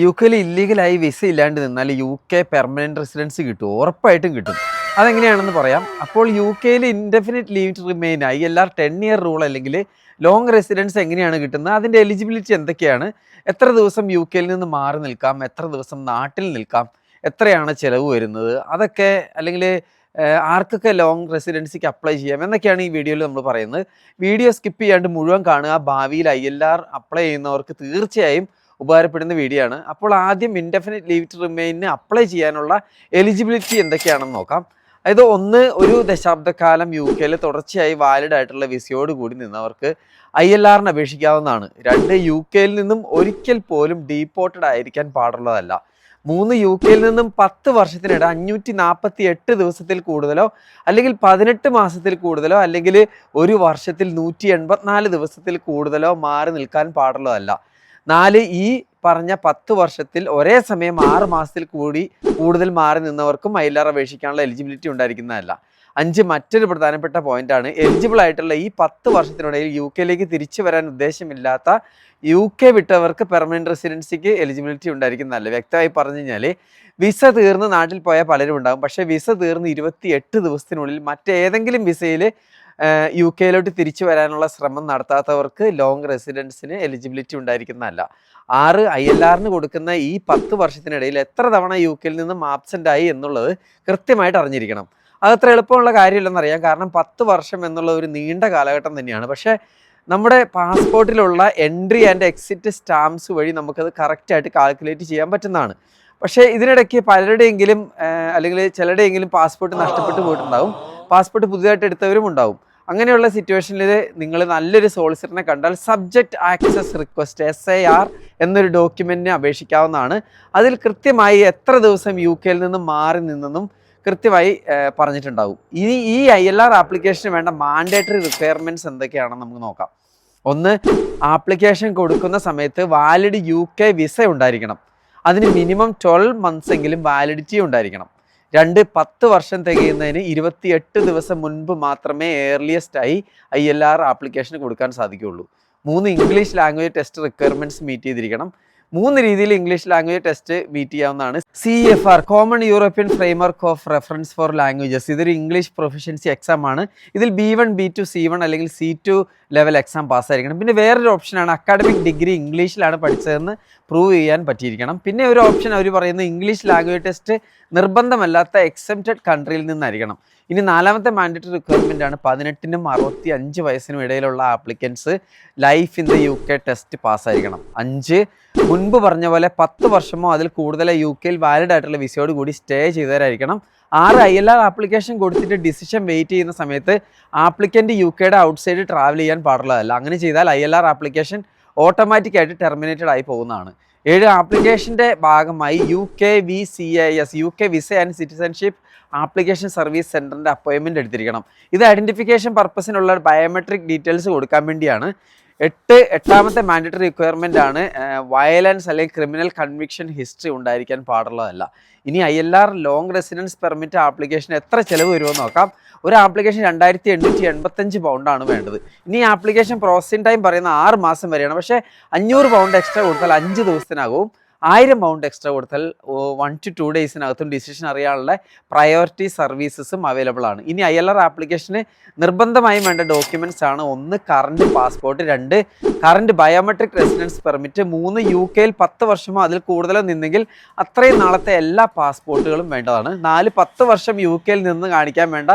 യുകെയിൽ ഇല്ലീഗലായി visa ഇല്ലാണ്ട് നിന്നാൽ UK permanent residence കിട്ടും, ഉറപ്പായിട്ടും കിട്ടും. അതെങ്ങനെയാണെന്ന് പറയാം. അപ്പോൾ യുകെയിൽ indefinite leave to remain ILR 10-year rule അല്ലെങ്കിൽ ലോങ് റെസിഡൻസ് എങ്ങനെയാണ് കിട്ടുന്നത്, അതിൻ്റെ എലിജിബിലിറ്റി എന്തൊക്കെയാണ്, എത്ര ദിവസം യുകെയിൽ നിന്ന് മാറി നിൽക്കാം, എത്ര ദിവസം നാട്ടിൽ നിൽക്കാം, എത്രയാണ് ചിലവ് വരുന്നത്, അതൊക്കെ അല്ലെങ്കിൽ ആർക്കൊക്കെ ലോങ് റെസിഡൻസിക്ക് അപ്ലൈ ചെയ്യാം എന്നൊക്കെയാണ് ഈ വീഡിയോയിൽ നമ്മൾ പറയുന്നത്. വീഡിയോ സ്കിപ്പ് ചെയ്യാണ്ട് മുഴുവൻ കാണുക. ഭാവിയിൽ ILR അപ്ലൈ ചെയ്യുന്നവർക്ക് തീർച്ചയായും ഉപകാരപ്പെടുന്ന വീഡിയോ ആണ്. അപ്പോൾ ആദ്യം ഇൻഡെഫിനിറ്റ് ലീവ് ടു റിമെയിനിന് അപ്ലൈ ചെയ്യാനുള്ള എലിജിബിലിറ്റി എന്തൊക്കെയാണെന്ന് നോക്കാം. അതായത് ഒരു ദശാബ്ദക്കാലം യുകെയിൽ തുടർച്ചയായി വാലിഡ് ആയിട്ടുള്ള വിസയോട് കൂടി നിന്നവർക്ക് ILRന് അപേക്ഷിക്കാവുന്നതാണ്. 2 യുകെയിൽ നിന്നും ഒരിക്കൽ പോലും ഡീപ്പോർട്ടഡ് ആയിരിക്കാൻ പാടുള്ളതല്ല. 3 യുകെയിൽ നിന്നും 10 വർഷത്തിനിടെ 548 ദിവസത്തിൽ കൂടുതലോ അല്ലെങ്കിൽ 18 മാസത്തിൽ കൂടുതലോ അല്ലെങ്കിൽ ഒരു വർഷത്തിൽ 184 ദിവസത്തിൽ കൂടുതലോ മാറി നിൽക്കാൻ പാടുള്ളതല്ല. 4 ഈ പറഞ്ഞ 10 വർഷത്തിൽ ഒരേ സമയം 6 മാസത്തിൽ കൂടുതൽ മാറി നിന്നവർക്കും ILR അപേക്ഷിക്കാനുള്ള എലിജിബിലിറ്റി ഉണ്ടായിരിക്കുന്നതല്ല. 5 മറ്റൊരു പ്രധാനപ്പെട്ട പോയിന്റാണ്, എലിജിബിൾ ആയിട്ടുള്ള ഈ 10 വർഷത്തിനിടയിൽ യുകെയിലേക്ക് തിരിച്ചു വരാൻ ഉദ്ദേശമില്ലാത്ത യുകെ വിട്ടവർക്ക് പെർമനന്റ് റെസിഡൻസിക്ക് എലിജിബിലിറ്റി ഉണ്ടായിരിക്കുന്നതല്ല. വ്യക്തമായി പറഞ്ഞു കഴിഞ്ഞാൽ വിസ തീർന്ന് നാട്ടിൽ പോയ പലരും ഉണ്ടാകും. പക്ഷേ വിസ തീർന്ന് 28 ദിവസത്തിനുള്ളിൽ മറ്റേതെങ്കിലും വിസയിൽ യുകെയിലോട്ട് തിരിച്ചു വരാനുള്ള ശ്രമം നടത്താത്തവർക്ക് ലോങ് റെസിഡൻസിന് എലിജിബിലിറ്റി ഉണ്ടായിരിക്കുന്നതല്ല. 6 ILRന് കൊടുക്കുന്ന ഈ 10 വർഷത്തിനിടയിൽ എത്ര തവണ യുകെയിൽ നിന്നും ആബ്സെൻ്റ് ആയി എന്നുള്ളത് കൃത്യമായിട്ട് അറിഞ്ഞിരിക്കണം. അതത്ര എളുപ്പമുള്ള കാര്യമില്ലെന്നറിയാം, കാരണം 10 വർഷം എന്നുള്ള ഒരു നീണ്ട കാലഘട്ടം തന്നെയാണ്. പക്ഷേ നമ്മുടെ പാസ്പോർട്ടിലുള്ള എൻട്രി ആൻഡ് എക്സിറ്റ് സ്റ്റാമ്പ്സ് വഴി നമുക്കത് കറക്റ്റായിട്ട് കാൽക്കുലേറ്റ് ചെയ്യാൻ പറ്റുന്നതാണ്. പക്ഷേ ഇതിനിടയ്ക്ക് പലരുടെയെങ്കിലും അല്ലെങ്കിൽ ചിലരുടെയെങ്കിലും പാസ്പോർട്ട് നഷ്ടപ്പെട്ടു പോയിട്ടുണ്ടാവും, പാസ്പോർട്ട് പുതിയതായിട്ട് എടുത്തവരും ഉണ്ടാവും. അങ്ങനെയുള്ള സിറ്റുവേഷനിൽ നിങ്ങൾ നല്ലൊരു സോളിസിറ്ററിനെ കണ്ടാൽ സബ്ജക്റ്റ് ആക്സസ് റിക്വസ്റ്റ് SAR എന്നൊരു ഡോക്യുമെൻറ്റിന് അപേക്ഷിക്കാവുന്നതാണ്. അതിൽ കൃത്യമായി എത്ര ദിവസം യുകെയിൽ നിന്ന് മാറി നിന്നെന്നും കൃത്യമായി പറഞ്ഞിട്ടുണ്ടാകും. ഇനി ഈ ILR ആപ്ലിക്കേഷന് വേണ്ട മാൻഡേറ്ററി റിക്വയർമെൻറ്റ്സ് എന്തൊക്കെയാണെന്ന് നമുക്ക് നോക്കാം. 1, ആപ്ലിക്കേഷൻ കൊടുക്കുന്ന സമയത്ത് വാലിഡ് യുകെ വിസ ഉണ്ടായിരിക്കണം. അതിന് മിനിമം 12 months എങ്കിലും വാലിഡിറ്റി ഉണ്ടായിരിക്കണം. 2, 10 വർഷം തികയുന്നതിന് 28 ദിവസം മുൻപ് മാത്രമേ ഏർലിയസ്റ്റ് ILR ആപ്ലിക്കേഷന് കൊടുക്കാൻ സാധിക്കുകയുള്ളൂ. 3, English language test requirements meet ചെയ്തിരിക്കണം. 3 രീതിയിൽ ഇംഗ്ലീഷ് ലാംഗ്വേജ് ടെസ്റ്റ് മീറ്റ് ചെയ്യാവുന്നതാണ്. CFR common European framework of reference for languages, ഇതൊരു ഇംഗ്ലീഷ് പ്രൊഫഷ്യൻസി എക്സാം ആണ്. ഇതിൽ B1, B2, C1 അല്ലെങ്കിൽ C2 ലെവൽ എക്സാം പാസ്സായിരിക്കണം. പിന്നെ വേറൊരു ഓപ്ഷനാണ് അക്കാഡമിക് ഡിഗ്രി ഇംഗ്ലീഷിലാണ് പഠിച്ചതെന്ന് പ്രൂവ് ചെയ്യാൻ പറ്റിയിരിക്കണം. പിന്നെ ഒരു ഓപ്ഷൻ അവർ പറയുന്നത് ഇംഗ്ലീഷ് ലാംഗ്വേജ് ടെസ്റ്റ് നിർബന്ധമല്ലാത്ത എക്സെപ്റ്റഡ് കൺട്രിയിൽ നിന്നായിരിക്കണം. ഇനി 4ാമത്തെ മാൻഡേറ്ററി റിക്വയർമെൻ്റ് ആണ് 18നും 65 വയസ്സിനും ഇടയിലുള്ള applicants life in the UK test പാസ്സായിരിക്കണം. 5, മുൻപ് പറഞ്ഞ പോലെ 10 വർഷമോ അതിൽ കൂടുതലോ യുകെയിൽ വാലിഡ് ആയിട്ടുള്ള വിസയോട് കൂടി സ്റ്റേ ചെയ്തവരായിരിക്കണം. 6, ILR ആപ്ലിക്കേഷൻ കൊടുത്തിട്ട് ഡിസിഷൻ വെയിറ്റ് ചെയ്യുന്ന സമയത്ത് ആപ്ലിക്കൻ്റ് യുകെയുടെ ഔട്ട്സൈഡ് ട്രാവൽ ചെയ്യാൻ പാടുള്ളതല്ല. അങ്ങനെ ചെയ്താൽ ILR ആപ്ലിക്കേഷൻ ഓട്ടോമാറ്റിക്കായിട്ട് ടെർമിനേറ്റഡ് ആയി പോകുന്നതാണ്. 7, ആപ്ലിക്കേഷൻ്റെ ഭാഗമായി UKVCIS UK visa and citizenship application service സെൻറ്ററിൻ്റെ അപ്പോയിൻമെൻറ്റ് എടുത്തിരിക്കണം. ഇത് ഐഡൻറ്റിഫിക്കേഷൻ പർപ്പസിനുള്ള ബയോമെട്രിക് ഡീറ്റെയിൽസ് കൊടുക്കാൻ വേണ്ടിയാണ്. 8, 8ാമത്തെ മാൻഡേറ്ററി റിക്വയർമെൻ്റ് ആണ് വയലൻസ് അല്ലെങ്കിൽ ക്രിമിനൽ കൺവിക്ഷൻ ഹിസ്റ്ററി ഉണ്ടായിരിക്കാൻ പാടുള്ളതല്ല. ഇനി ILR long residence permit application എത്ര ചിലവ് വരുമെന്ന് നോക്കാം. ഒരു ആപ്ലിക്കേഷൻ 2885 പൗണ്ടാണ് വേണ്ടത്. ഇനി ആപ്ലിക്കേഷൻ പ്രോസസ്സിംഗ് ടൈം പറയുന്ന 6 മാസം വരെയാണ്. പക്ഷേ 500 പൗണ്ട് എക്സ്ട്രാ കൊടുത്താൽ 5 ദിവസത്തിനാകും. 1000 പൗണ്ട് എക്സ്ട്രാ കൊടുത്താൽ 1 to 2 ഡേയ്സിനകത്തും ഡിസിഷൻ അറിയാനുള്ള പ്രയോറിറ്റി സർവീസസും അവൈലബിൾ ആണ്. ഇനി ILR ആപ്ലിക്കേഷന് നിർബന്ധമായും വേണ്ട ഡോക്യുമെൻറ്റ്സ് ആണ്: 1, current passport; 2, current biometric residence permit; 3, യുകെയിൽ 10 വർഷമോ അതിൽ കൂടുതലോ നിന്നെങ്കിൽ അത്രയും നാളത്തെ എല്ലാ പാസ്പോർട്ടുകളും വേണ്ടതാണ്. 4, 10 വർഷം യുകെയിൽ നിന്ന് കാണിക്കാൻ വേണ്ട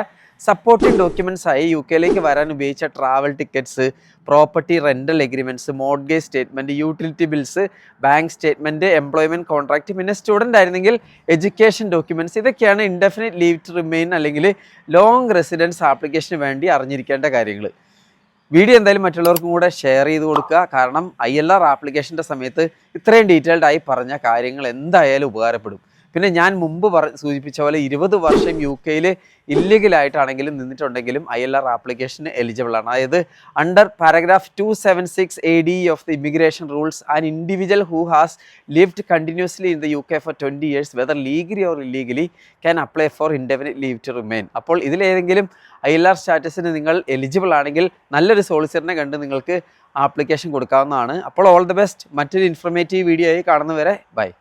സപ്പോർട്ടിംഗ് ഡോക്യുമെൻറ്റ്സ് ആയി യുകെയിലേക്ക് വരാൻ ഉപയോഗിച്ച travel tickets, property rental agreements, mortgage statement, utility bills, bank statement, employment contract, പിന്നെ സ്റ്റുഡൻ്റ് ആയിരുന്നെങ്കിൽ എഡ്യൂക്കേഷൻ ഡോക്യുമെൻറ്റ്സ്. ഇതൊക്കെയാണ് ഇൻഡെഫിനിറ്റ് ലീവ് ടു റിമെയിൻ അല്ലെങ്കിൽ ലോങ് റെസിഡൻസ് ആപ്ലിക്കേഷന് വേണ്ടി അറിഞ്ഞിരിക്കേണ്ട കാര്യങ്ങൾ. വീഡിയോ എന്തായാലും മറ്റുള്ളവർക്കും കൂടെ ഷെയർ ചെയ്ത് കൊടുക്കുക. കാരണം ILR ആപ്ലിക്കേഷൻ്റെ സമയത്ത് ഇത്രയും ഡീറ്റെയിൽഡ് ആയി പറഞ്ഞ കാര്യങ്ങൾ എന്തായാലും ഉപകാരപ്പെടും. പിന്നെ ഞാൻ മുമ്പ് സൂചിപ്പിച്ച പോലെ 20 വർഷം യുകെയിൽ ഇല്ലീഗലായിട്ടാണെങ്കിലും നിന്നിട്ടുണ്ടെങ്കിലും ILR ആപ്ലിക്കേഷന് എലിജിബിൾ ആണ്. അതായത് under paragraph 276 AD of the immigration rules, an individual who has lived continuously in the UK for 20 years whether legally or illegally can apply for indefinite leave to remain. അപ്പോൾ ഇതിലേതെങ്കിലും ILR സ്റ്റാറ്റസിന് നിങ്ങൾ eligible ആണെങ്കിൽ നല്ലൊരു സോളിസിറ്ററിനെ കണ്ട് നിങ്ങൾക്ക് application കൊടുക്കാവുന്നതാണ്. അപ്പോൾ all the best. മറ്റൊരു ഇൻഫർമേറ്റീവ് വീഡിയോ ആയി കാണുന്നവരെ ബൈ.